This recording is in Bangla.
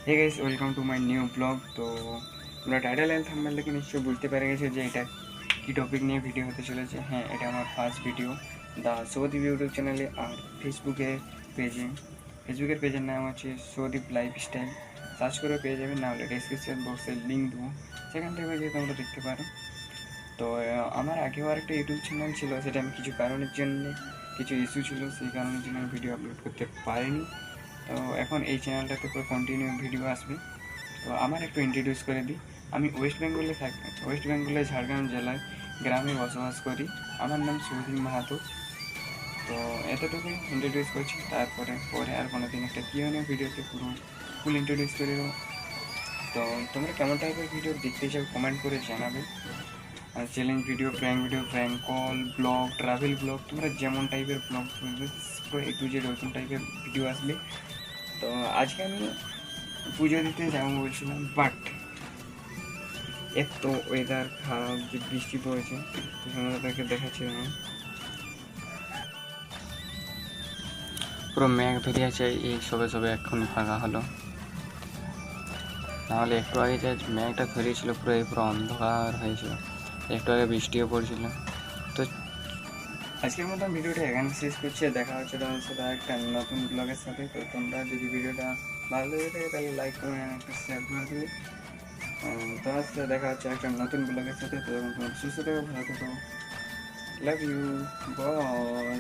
Hey guys, welcome to my new vlog. তো তোমরা টাইটেল অ্যান্ড থাম্বনেল দেখে নিশ্চয়ই বুঝতে পেরে গেছো যে এটা কী টপিক নিয়ে ভিডিও হতে চলেছে। হ্যাঁ, এটা আমার first video the Soudip YouTube চ্যানেলে। আর ফেসবুকের পেজের নাম হচ্ছে সৌদীপ লাইফস্টাইল। সার্চ করে পেয়ে যাবেন, না হলে ডেসক্রিপশন বক্সে লিঙ্ক দেবো, সেখান থেকে গিয়ে তোমরা দেখতে পারো। তো আমার আগেও আরেকটা ইউটিউব চ্যানেল ছিল, সেটা আমি কিছু কারণের জন্য, কিছু ইস্যু ছিল, সেই কারণের জন্য আমি ভিডিও আপলোড করতে পারিনি। তো এখন এই চ্যানেলটাতে পুরো কন্টিনিউ ভিডিও আসবে। তো আমার একটু ইন্ট্রোডিউস করে দিই। আমি ওয়েস্ট বেঙ্গলে ঝাড়গ্রাম জেলায় গ্রামে বসবাস করি। আমার নাম সৌদিন মাহাতো। তো এতটুকুই ইন্ট্রোডিউস করছি, পরে আর কোনো দিন একটা কিউএনএ ভিডিওতে পুরো ফুল ইন্ট্রোডিউস করে দেবো। তো তোমরা কেমন টাইপের ভিডিও দেখতে চাও কমেন্ট করে জানাবে। Challenge video, prank call, blog, travel blog, তোমরা যেমন টাইপের ব্লগ করবে পুরো A to Z ওরকম টাইপের ভিডিও আসবে। তো আজকে আমি পুজো দিতে যাবো বলছিলাম, বাট এত ওয়েদার খারাপ যে বৃষ্টি পড়েছে, তো তোমাদেরকে দেখাচ্ছিলাম পুরো মেঘ ধরে আছে। এই সবে সবে এখন ফাঁকা হলো, নাহলে একটু আগে যে মেঘটা ধরিয়েছিল পুরো অন্ধকার হয়েছিল, একটু আগে বৃষ্টিও পড়ছিল। তো আজকের মতন ভিডিওটা এখানে শেষ করছি। দেখা হচ্ছে তোমার সাথে একটা নতুন ব্লগের সাথে। তো তোমরা যদি ভিডিওটা ভালো লেগে থাকে তাহলে লাইক করে একটা শেয়ার করে দেবে। তোমার সাথে দেখা হচ্ছে একটা নতুন ব্লগের সাথে। তো তোমার সুস্থ থেকো, ভালো থেকো, লাভ ইউ, বাই।